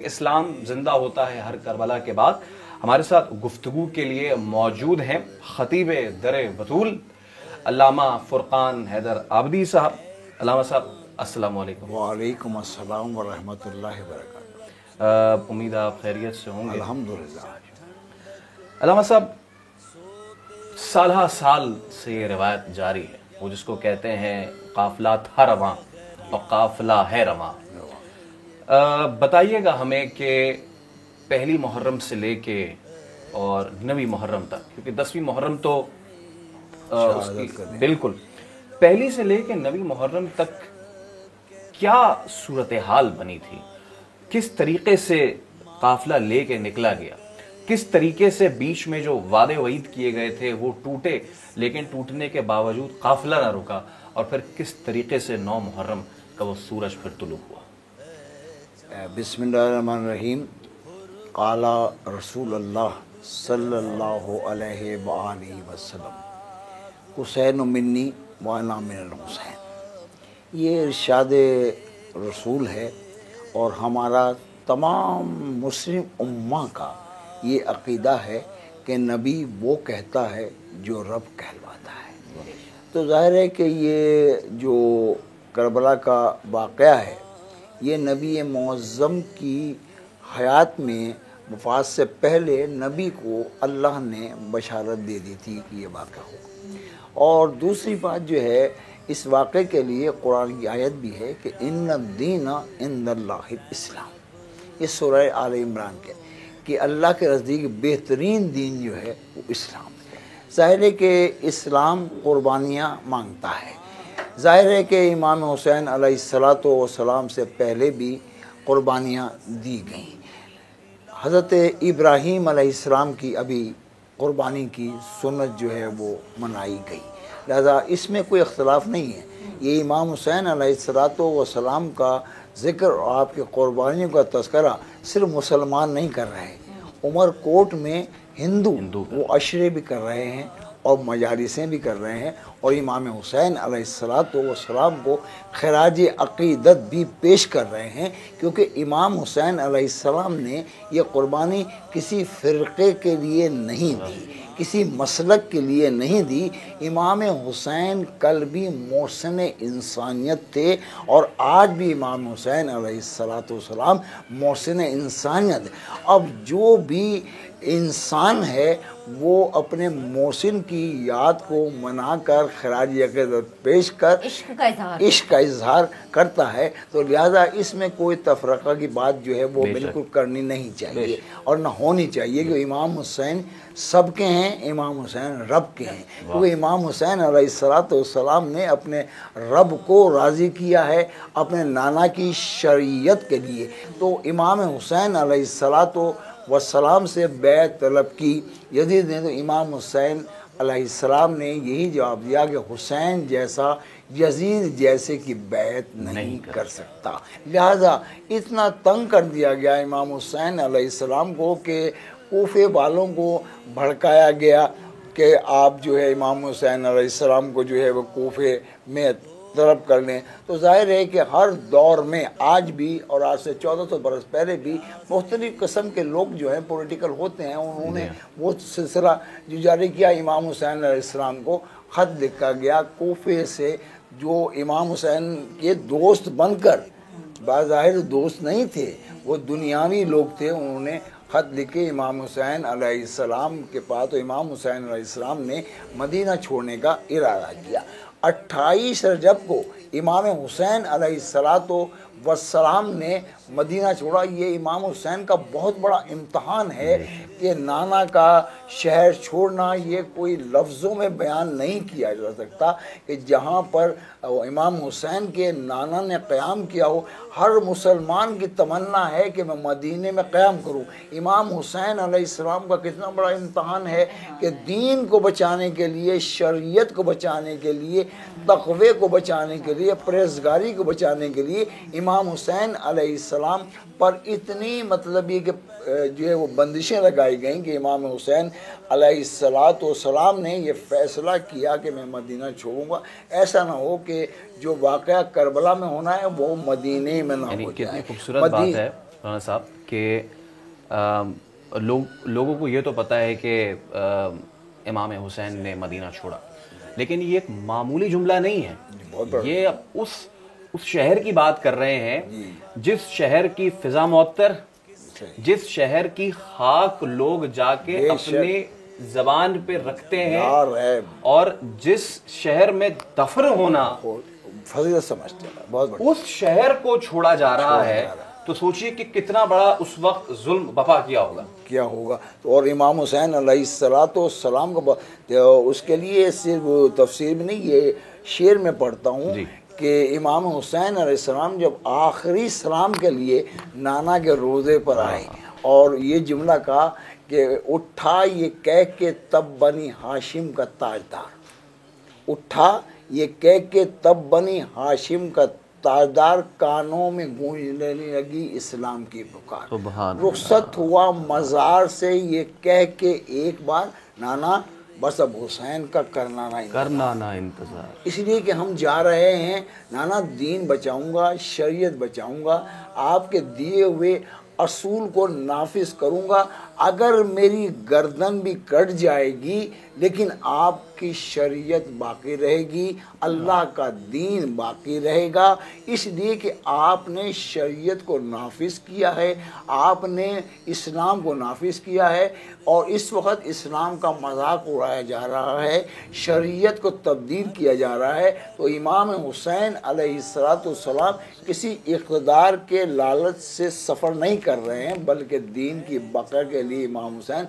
اسلام زندہ ہوتا ہے ہر کربلا کے بعد. ہمارے ساتھ گفتگو کے لیے موجود ہیں خطیب در بطول علامہ فرقان حیدر عابدی صاحب. علامہ صاحب السلام علیکم. وعلیکم السلام ورحمۃ اللہ وبرکاتہ. امید آپ خیریت سے ہوں گے. الحمدللہ. علامہ صاحب سالہ سال سے یہ روایت جاری ہے، وہ جس کو کہتے ہیں قافلہ تھا رواں اور قافلہ ہے رواں. بتائیے گا ہمیں کہ پہلی محرم سے لے کے اور 9ویں محرم تک، کیونکہ 10ویں محرم تو اس کی بالکل پہلی سے لے کے 9ویں محرم تک کیا صورتحال بنی تھی، کس طریقے سے قافلہ لے کے نکلا گیا، کس طریقے سے بیچ میں جو وعدے وعید کیے گئے تھے وہ ٹوٹے، لیکن ٹوٹنے کے باوجود قافلہ نہ رکا، اور پھر کس طریقے سے 9 محرم کا وہ سورج پھر طلوع ہوا. بسم اللہ الرحمن الرحیم. قال رسول اللہ صلی اللہ علیہ وآلہ وسلم حسین منی وانا من الحسین. یہ ارشاد رسول ہے اور ہمارا تمام مسلم امہ کا یہ عقیدہ ہے کہ نبی وہ کہتا ہے جو رب کہلواتا ہے. تو ظاہر ہے کہ یہ جو کربلا کا واقعہ ہے یہ نبی معظم کی حیات میں وفات سے پہلے نبی کو اللہ نے بشارت دے دی تھی کہ یہ واقعہ ہوگا. اور دوسری بات جو ہے اس واقعے کے لیے قرآن کی آیت بھی ہے کہ ان الدین عند اللہ الاسلام. یہ سورہ آل عمران کے کہ اللہ کے نزدیک بہترین دین جو ہے وہ اسلام ہے. ظاہر ہے کہ اسلام قربانیاں مانگتا ہے. ظاہر ہے کہ امام حسین علیہ السلام سے پہلے بھی قربانیاں دی گئیں. حضرت ابراہیم علیہ السلام کی ابھی قربانی کی سنت جو ہے وہ منائی گئی، لہذا اس میں کوئی اختلاف نہیں ہے. یہ امام حسین علیہ السلام کا ذکر اور آپ کی قربانیوں کا تذکرہ صرف مسلمان نہیں کر رہے، عمر کوٹ میں ہندو وہ عشرے بھی کر رہے ہیں اور مجالسیں بھی کر رہے ہیں، اور امام حسین علیہ السلام کو خراج عقیدت بھی پیش کر رہے ہیں، کیونکہ امام حسین علیہ السلام نے یہ قربانی کسی فرقے کے لیے نہیں دی، کسی مسلک کے لیے نہیں دی. امام حسین کل بھی محسن انسانیت تھے اور آج بھی امام حسین علیہ السلام محسن انسانیت. اب جو بھی انسان ہے وہ اپنے محسن کی یاد کو منا کر خراج عقیدت پیش کر عشق کا اظہار کرتا ہے، تو لہذا اس میں کوئی تفرقہ کی بات جو ہے وہ بالکل کرنی نہیں چاہیے اور نہ ہونی چاہیے. کہ امام حسین سب کے ہیں، امام حسین رب کے ہیں، کیونکہ امام حسین علیہ السلام نے اپنے رب کو راضی کیا ہے اپنے نانا کی شریعت کے لیے. تو امام حسین علیہ السلام سے بیعت طلب کی یزید نے، تو امام حسین علیہ السلام نے یہی جواب دیا کہ حسین جیسا یزید جیسے کی بیعت نہیں کر سکتا. لہذا اتنا تنگ کر دیا گیا امام حسین علیہ السلام کو کہ کوفے والوں کو بھڑکایا گیا کہ آپ جو ہے امام حسین علیہ السلام کو جو ہے وہ کوفے میں طلب کر لیں. تو ظاہر ہے کہ ہر دور میں آج بھی اور آج سے 1400 برس پہلے بھی مختلف قسم کے لوگ جو ہیں پولیٹیکل ہوتے ہیں، انہوں نے وہ سلسلہ جو جاری کیا. امام حسین علیہ السلام کو خط لکھا گیا کوفے سے، جو امام حسین کے دوست بن کر، بظاہر دوست نہیں تھے، وہ دنیاوی لوگ تھے، انہوں نے خط لکھے امام حسین علیہ السلام کے پاس. تو امام حسین علیہ السلام نے مدینہ چھوڑنے کا ارادہ کیا. 28 رجب کو امام حسین علیہ السلام نے مدینہ چھوڑا. یہ امام حسین کا بہت بڑا امتحان ہے کہ نانا کا شہر چھوڑنا یہ کوئی لفظوں میں بیان نہیں کیا جا سکتا. کہ جہاں پر امام حسین کے نانا نے قیام کیا ہو، ہر مسلمان کی تمنا ہے کہ میں مدینے میں قیام کروں. امام حسین علیہ السلام کا کتنا بڑا امتحان ہے کہ دین کو بچانے کے لیے، شریعت کو بچانے کے لیے، تقوی کو بچانے کے لیے، پرہیزگاری کو بچانے کے لیے امام حسین علیہ السلام پر اتنی مطلب یہ کہ جو ہے وہ بندشیں لگائی گئیں کہ امام حسین علیہ السلام نے یہ فیصلہ کیا کہ میں مدینہ چھوڑوں گا. ایسا نہ ہو کہ جو واقعہ کربلا میں ہونا ہے وہ مدینے میں نہ ہو جائے. کتنی خوبصورت بات ہے مولانا صاحب کہ لوگوں کو یہ تو پتہ ہے کہ امام حسین نے مدینہ چھوڑا، لیکن یہ ایک معمولی جملہ نہیں ہے، یہ اس شہر کی بات کر رہے ہیں جس شہر کی فضا معطر، جس شہر کی خاک لوگ جا کے اپنے زبان پہ رکھتے ہیں، اور جس شہر میں دفن ہونا فضیلت سمجھتے ہیں، بہت بڑا، اس شہر کو چھوڑا جا رہا ہے، تو سوچئے کہ کتنا بڑا اس وقت ظلم بپا کیا ہوگا۔ اور امام حسین علیہ السلام کو اس کے لیے صرف تفسیر میں نہیں، یہ شعر میں پڑھتا ہوں کہ امام حسین علیہ السلام جب آخری سلام کے لیے نانا کے روضے پر آئے اور یہ جملہ کہا کہ اٹھا یہ کہہ کے تب بنی ہاشم کا تاجدار، اٹھا یہ کہہ کے تب بنی ہاشم کا تاجدار، کانوں میں گونجنے لگی اسلام کی پکار، رخصت ہوا مزار سے یہ کہہ کے ایک بار، نانا بس اب حسین کا کرنا نہ انتظار، اس لیے کہ ہم جا رہے ہیں نانا، دین بچاؤں گا، شریعت بچاؤں گا، آپ کے دیے ہوئے اصول کو نافذ کروں گا، اگر میری گردن بھی کٹ جائے گی لیکن آپ کی شریعت باقی رہے گی، اللہ کا دین باقی رہے گا، اس لیے کہ آپ نے شریعت کو نافذ کیا ہے، آپ نے اسلام کو نافذ کیا ہے، اور اس وقت اسلام کا مذاق اڑایا جا رہا ہے، شریعت کو تبدیل کیا جا رہا ہے، تو امام حسین علیہ السلام کسی اقتدار کے لالچ سے سفر نہیں کر رہے ہیں، بلکہ دین کی بقا کے لیے امام حسین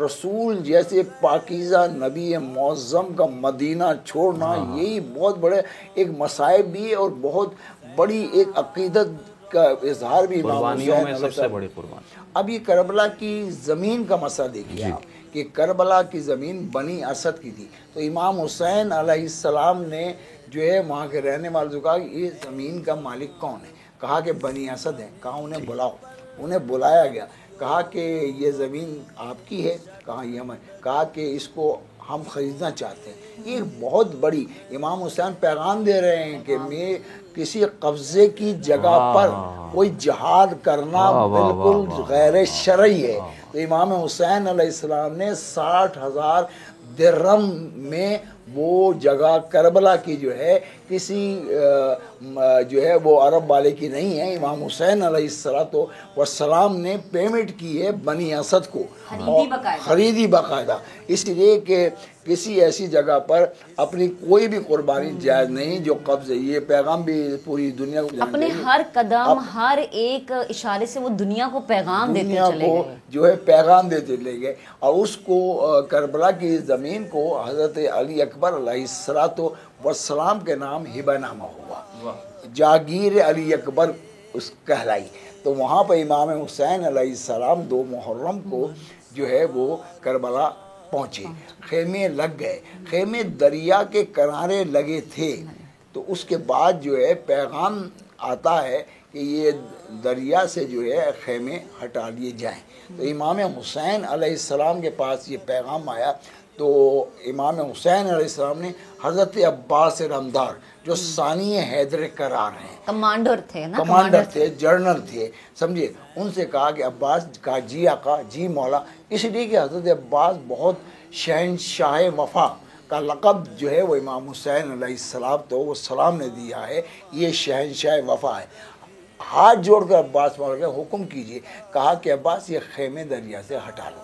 رسول جیسے پاکیزہ نبی معظم کا مدینہ چھوڑنا، یہی بہت بڑے ایک مصائب بھی ہے اور بہت بڑی ایک عقیدت کا اظہار بھی امام حسین میں سب سے بڑی قربانی۔ اب یہ کربلا کی زمین کا مسئلہ دیکھیے آپ کہ کربلا کی زمین بنی اسد کی تھی، تو امام حسین علیہ السلام نے جو ہے وہاں کے رہنے والوں سے کہا کہ یہ زمین کا مالک کون ہے، کہا کہ بنی اسد ہے، کہا انہیں بلاؤ، انہیں بلایا گیا، کہا کہ یہ زمین آپ کی ہے، کہا یہ ہمیں، کہا کہ اس کو ہم خریدنا چاہتے ہیں، یہ بہت بڑی امام حسین پیغام دے رہے ہیں کہ میں کسی قبضے کی جگہ پر کوئی جہاد کرنا بالکل غیر شرعی ہے، تو امام حسین علیہ السلام نے 60,000 درہم میں وہ جگہ کربلا کی جو ہے کسی جو ہے وہ عرب والے کی نہیں ہے، امام حسین علیہ السلام نے پیمنٹ کی ہے بنی اسد کو، خریدی باقاعدہ، اس لیے کہ کسی ایسی جگہ پر اپنی کوئی بھی قربانی جائز نہیں جو قبض ہے، یہ پیغام بھی پوری دنیا کو اپنے ہر قدم ہر ایک اشارے سے وہ دنیا کو پیغام دیتے چلے گئے، جو ہے پیغام دیتے چلے گئے، اور اس کو کربلا کی زمین کو حضرت علی اکبر علیہ السلام کے نام ہبہ نامہ ہوا، جاگیر علی اکبر اس کہلائی، تو وہاں پہ امام حسین علیہ السلام 2 محرم کو جو ہے وہ کربلا پہنچے، خیمے لگ گئے، خیمے دریا کے کنارے لگے تھے، تو اس کے بعد جو ہے پیغام آتا ہے کہ یہ دریا سے جو ہے خیمے ہٹا لیے جائیں، تو امام حسین علیہ السلام کے پاس یہ پیغام آیا، تو امام حسین علیہ السلام نے حضرت عباس رمدار جو ثانی حیدر قرار ہیں، کمانڈر تھے نا، کمانڈر تھے، جنرل تھے، سمجھے، ان سے کہا کہ عباس، کہا جی آقا، جی مولا، اس لیے کہ حضرت عباس بہت شہنشاہ وفا کا لقب جو ہے وہ امام حسین علیہ السلام نے دیا ہے، یہ شہنشاہ وفا ہے، ہاتھ جوڑ کر عباس مولا کے حکم کیجئے، کہا کہ عباس یہ خیمے دریا سے ہٹا لو،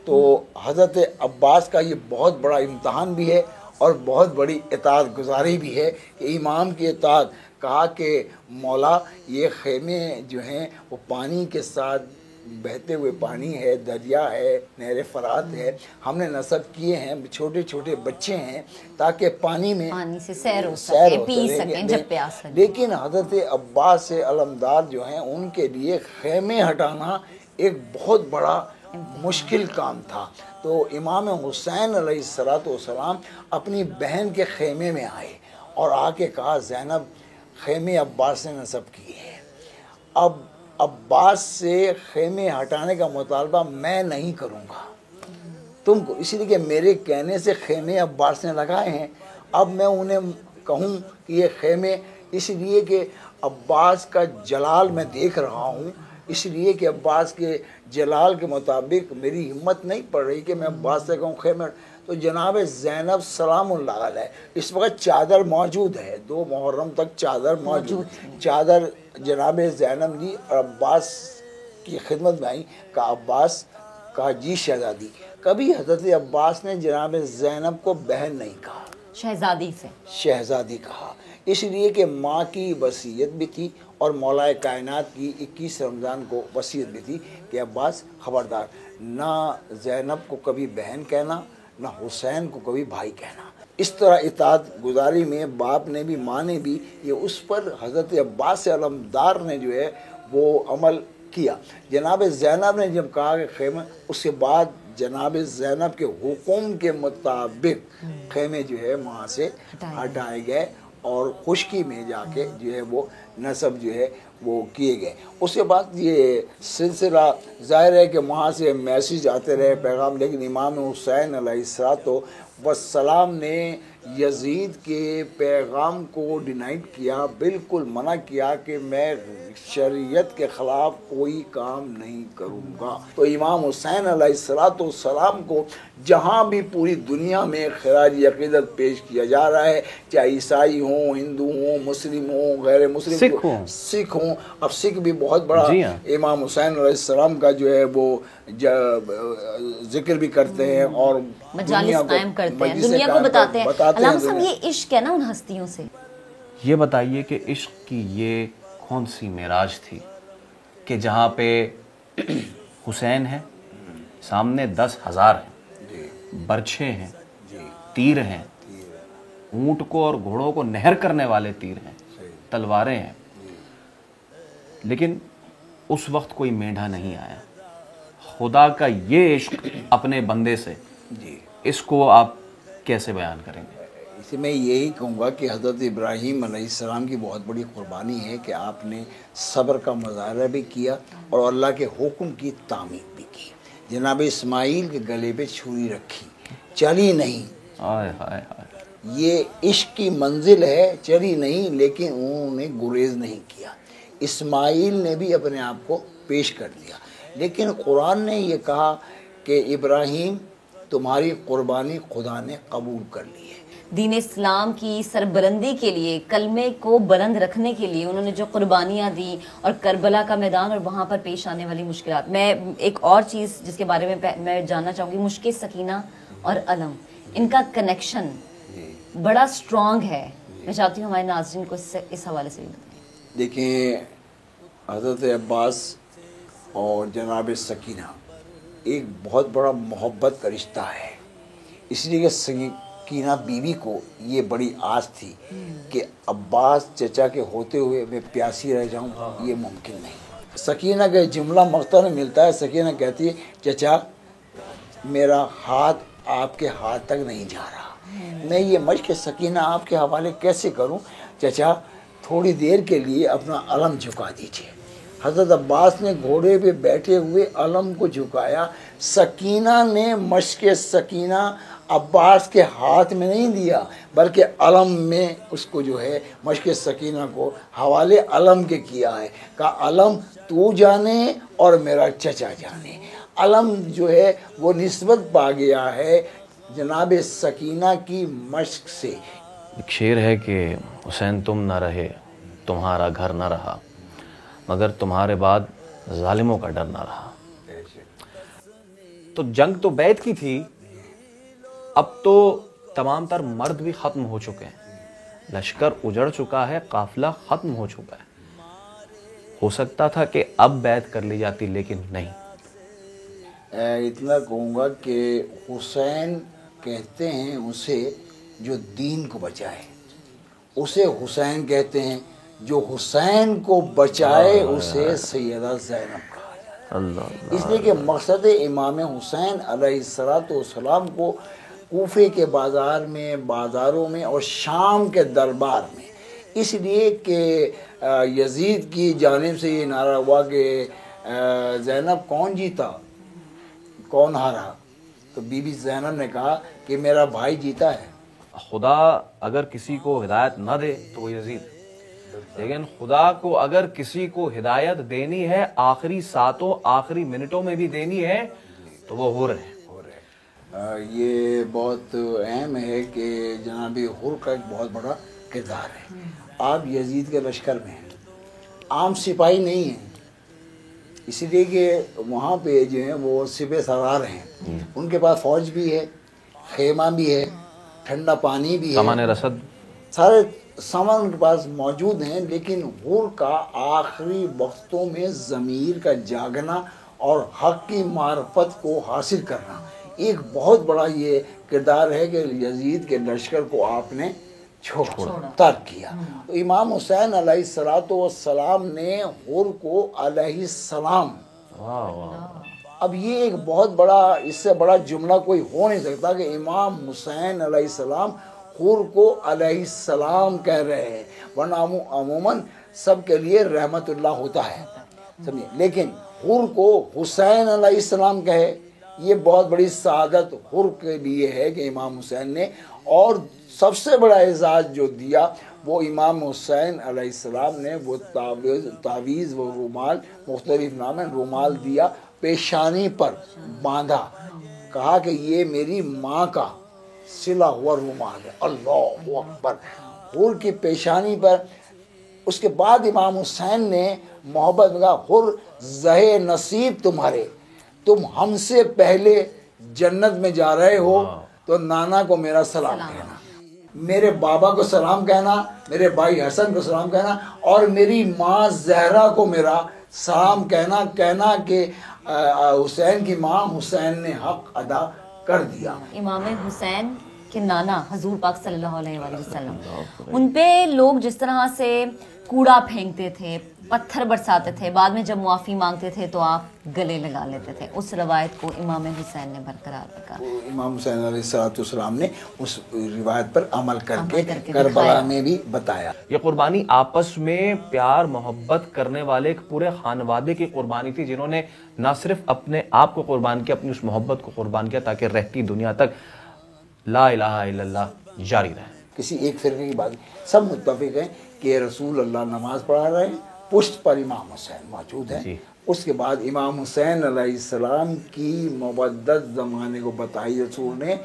تو حضرت عباس کا یہ بہت بڑا امتحان بھی ہے اور بہت بڑی اطاعت گزاری بھی ہے کہ امام کی اطاعت، کہا کہ مولا یہ خیمے جو ہیں وہ پانی کے ساتھ بہتے ہوئے پانی ہے، دریا ہے، نہر فرات ہے، ہم نے نصب کیے ہیں، چھوٹے چھوٹے بچے ہیں تاکہ پانی میں سے سیر ہو سکے، پی سکیں جب پیاس لگے، لیکن حضرت عباس علمدار جو ہیں ان کے لیے خیمے ہٹانا ایک بہت بڑا مشکل کام تھا، تو امام حسین علیہ السلام اپنی بہن کے خیمے میں آئے اور آ کے کہا زینب خیمے عباس نے نصب کیے ہیں، اب عباس سے خیمے ہٹانے کا مطالبہ میں نہیں کروں گا تم کو، اسی لیے کہ میرے کہنے سے خیمے عباس نے لگائے ہیں، اب میں انہیں کہوں کہ یہ خیمے، اس لیے کہ عباس کا جلال میں دیکھ رہا ہوں اس لیے کہ عباس کے جلال کے مطابق میری ہمت نہیں پڑ رہی کہ میں عباس سے کہوں خیمے. تو جناب زینب سلام اللہ علیہ اس وقت چادر موجود ہے، 2 محرم تک چادر موجود. چادر جناب زینب جی اور عباس کی خدمت میں آئی. کہا عباس، کہا جی شہزادی. کبھی حضرت عباس نے جناب زینب کو بہن نہیں کہا، شہزادی سے شہزادی کہا. اس لیے کہ ماں کی وصیت بھی تھی اور مولا کائنات کی 21 رمضان کو وصیت بھی تھی کہ عباس خبردار، نہ زینب کو کبھی بہن کہنا، نہ حسین کو کبھی بھائی کہنا. اس طرح اطاعت گزاری میں باپ نے بھی ماں نے بھی یہ اس پر حضرت عباس علمدار نے جو ہے وہ عمل کیا. جناب زینب نے جب کہا کہ خیمہ، اس کے بعد جناب زینب کے حکم کے مطابق خیمے جو ہے وہاں سے ہٹائے گئے اور خشکی میں جا کے جو ہے وہ نصب جو ہے وہ کیے گئے. اس کے بعد یہ سلسلہ ظاہر ہے کہ وہاں سے میسیج آتے رہے، پیغام، لیکن امام حسین علیہ السلام نے یزید کے پیغام کو ڈینائٹ کیا، بالکل منع کیا کہ میں شریعت کے خلاف کوئی کام نہیں کروں گا. تو امام حسین علیہ السلام کو جہاں بھی پوری دنیا میں خراج عقیدت پیش کیا جا رہا ہے، چاہے عیسائی ہوں، ہندو ہوں، مسلم ہوں، غیر مسلم سکھ ہوں. اب سکھ بھی بہت بڑا امام حسین علیہ السلام کا جو ہے وہ ذکر بھی کرتے ہیں اور مجالس قائم کرتے ہیں، دنیا کو بتاتے ہیں. علامہ صاحب یہ عشق ہے نا ان ہستیوں سے، یہ بتائیے کہ عشق کی یہ کون سی معراج تھی کہ جہاں پہ حسین ہے، سامنے 10,000 ہیں، برچھے ہیں، تیر ہیں، اونٹ کو اور گھوڑوں کو نہر کرنے والے تیر ہیں، تلواریں ہیں، لیکن اس وقت کوئی میڈھا نہیں آیا. خدا کا یہ عشق اپنے بندے سے، اس کو آپ کیسے بیان کریں گے؟ اسے میں یہی کہوں گا کہ حضرت ابراہیم علیہ السلام کی بہت بڑی قربانی ہے کہ آپ نے صبر کا مظاہرہ بھی کیا اور اللہ کے حکم کی تعمیل بھی کی. جناب اسماعیل کے گلے پہ چھری رکھی، چلی نہیں. آئے ہائے ہائے، یہ عشق کی منزل ہے، چلی نہیں، لیکن انہوں نے گریز نہیں کیا. اسماعیل نے بھی اپنے آپ کو پیش کر دیا، لیکن قرآن نے یہ کہا کہ ابراہیم تمہاری قربانی خدا نے قبول کر لی ہے. دین اسلام کی سربلندی کے لیے، کلمے کو بلند رکھنے کے لیے انہوں نے جو قربانیاں دی اور کربلا کا میدان اور وہاں پر پیش آنے والی مشکلات. میں ایک اور چیز جس کے بارے میں جاننا چاہوں گی، مشک سکینہ اور علم، ان کا کنیکشن بڑا سٹرونگ ہے. میں چاہتی ہوں ہمارے ناظرین کو اس حوالے سے بھی بتائیں. دیکھیں، حضرت عباس اور جناب سکینہ ایک بہت بڑا محبت کا رشتہ ہے. اس لیے کہ سکینہ بیوی کو یہ بڑی آس تھی کہ عباس چچا کے ہوتے ہوئے میں پیاسی رہ جاؤں، یہ ممکن نہیں. سکینہ کا جملہ مقتل ملتا ہے. سکینہ کہتی ہے چچا میرا ہاتھ آپ کے ہاتھ تک نہیں جا رہا، میں یہ مشق سکینہ آپ کے حوالے کیسے کروں؟ چچا تھوڑی دیر کے لیے اپنا علم جھکا دیجیے. حضرت عباس نے گھوڑے پہ بیٹھے ہوئے علم کو جھکایا. سکینہ نے مشق سکینہ عباس کے ہاتھ میں نہیں دیا، بلکہ علم میں اس کو جو ہے مشق سکینہ کو حوالے علم کے کیا ہے. کہا علم تو جانے اور میرا چچا جانے. علم جو ہے وہ نسبت پا گیا ہے جناب سکینہ کی مشق سے. ایک شعر ہے کہ حسین تم نہ رہے تمہارا گھر نہ رہا، مگر تمہارے بعد ظالموں کا ڈر نہ رہا. تو جنگ تو بیعت کی تھی، اب تو تمام تر مرد بھی ختم ہو چکے ہیں، لشکر اجڑ چکا ہے، قافلہ ختم ہو چکا ہے. ہو سکتا تھا کہ اب بیعت کر لی جاتی، لیکن نہیں. اتنا کہوں گا کہ حسین کہتے ہیں اسے جو دین کو بچائے، اسے حسین کہتے ہیں. جو حسین کو بچائے اسے سیدہ زینب کہا جاتا ہے. اس لیے کہ مقصد امام حسین علیہ السلام کو کوفے کے بازاروں میں اور شام کے دربار میں، اس لیے کہ یزید کی جانب سے یہ نعرہ ہوا کہ زینب کون جیتا کون ہارا، تو بی بی زینب نے کہا کہ میرا بھائی جیتا ہے. خدا اگر کسی کو ہدایت نہ دے تو وہ یزید. لیکن خدا کو اگر کسی کو ہدایت دینی ہے آخری ساتوں آخری منٹوں میں بھی دینی ہے تو وہ حور ہے. یہ بہت اہم ہے کہ جناب حر کا ایک بہت بڑا کردار ہے. آپ یزید کے لشکر میں ہیں, عام سپاہی نہیں ہیں, اسی لیے کہ وہاں پہ جو ہیں وہ سپہ سالار ہیں, ان کے پاس فوج بھی ہے, خیمہ بھی ہے, ٹھنڈا پانی بھی ہے, سامان رسد, سارے سامان ان کے پاس موجود ہیں. لیکن حر کا آخری وقتوں میں ضمیر کا جاگنا اور حق کی معرفت کو حاصل کرنا ایک بہت بڑا یہ کردار ہے کہ یزید کے لشکر کو آپ نے چھوڑا, ترک کیا. تو امام حسین علیہ السلام نے حر کو علیہ السلام, اب یہ ایک بہت بڑا, اس سے بڑا جملہ کوئی ہو نہیں سکتا کہ امام حسین علیہ السلام حر کو علیہ السلام کہہ رہے ہیں, ورنہ عموماً سب کے لیے رحمت اللہ ہوتا ہے, سمجھے. لیکن حر کو حسین علیہ السلام کہے, یہ بہت بڑی سعادت حر کے لیے ہے کہ امام حسین نے, اور سب سے بڑا اعزاز جو دیا وہ امام حسین علیہ السلام نے وہ تعویذ و رومال, مختلف نام ہے, رومال دیا, پیشانی پر باندھا, کہا کہ یہ میری ماں کا سلا ہوا رومال ہے. اللہ اکبر. حر کی پیشانی پر. اس کے بعد امام حسین نے محبت میں کہا, حر زہ نصیب تمہارے, تم ہم سے پہلے جنت میں جا رہے ہو تو نانا کو میرا سلام کہنا, میرے بابا کو سلام کہنا, میرے بھائی حسن کو سلام کہنا, اور میری ماں زہرا کو میرا سلام کہنا کہ حسین کی ماں حسین نے حق ادا کر دیا. امام حسین کے نانا حضور پاک صلی اللہ علیہ وآلہ وسلم, ان پہ لوگ جس طرح سے کوڑا پھینکتے تھے, پتھر برساتے تھے, بعد میں جب معافی مانگتے تھے تو آپ گلے لگا لیتے تھے, اس روایت کو امام حسین نے برقرار رکھا. امام حسین علیہ السلام نے اس روایت پر عمل کر کے کربلا میں بھی بتایا. یہ قربانی آپس میں پیار محبت کرنے والے ایک پورے خانوادے کی قربانی تھی, جنہوں نے نہ صرف اپنے آپ کو قربان کیا, اپنی اس محبت کو قربان کیا تاکہ رہتی دنیا تک لا الہ الا اللہ جاری رہے. کسی ایک فرقے کی بات, سب متفق ہیں کہ رسول اللہ نماز پڑھا رہے ہیں, پشت پر امام حسین موجود ہیں. اس کے بعد امام حسین علیہ السلام کی مبدت زمانے کو بتائی رسول نے,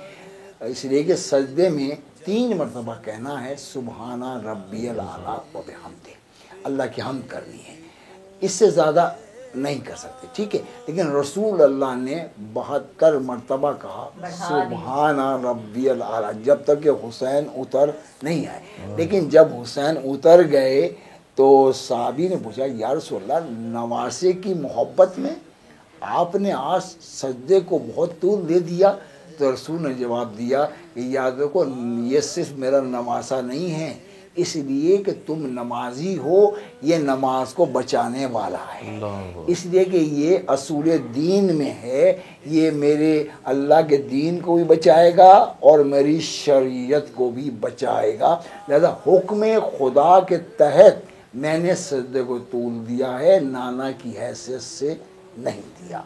اس لیے کہ سجدے میں 3 مرتبہ کہنا ہے سبحان ربی الاعلیٰ و بحمدہ, اللہ کی حمد کرنی ہے, اس سے زیادہ نہیں کر سکتے, ٹھیک ہے. لیکن رسول اللہ نے 72 مرتبہ کہا سبحان ربی الاعلیٰ, جب تک کہ حسین اتر نہیں آئے. لیکن جب حسین اتر گئے تو صحابی نے پوچھا, یا رسول اللہ, نواسے کی محبت میں آپ نے آج سجدے کو بہت طول دے دیا. تو رسول نے جواب دیا کہ یاد رکھو, یہ صرف میرا نواسا نہیں ہے, اس لیے کہ تم نمازی ہو, یہ نماز کو بچانے والا ہے, اس لیے کہ یہ اصول دین میں ہے, یہ میرے اللہ کے دین کو بھی بچائے گا اور میری شریعت کو بھی بچائے گا. لہذا حکم خدا کے تحت میں نے سجدے کو طول دیا ہے, نانا کی حیثیت سے نہیں دیا.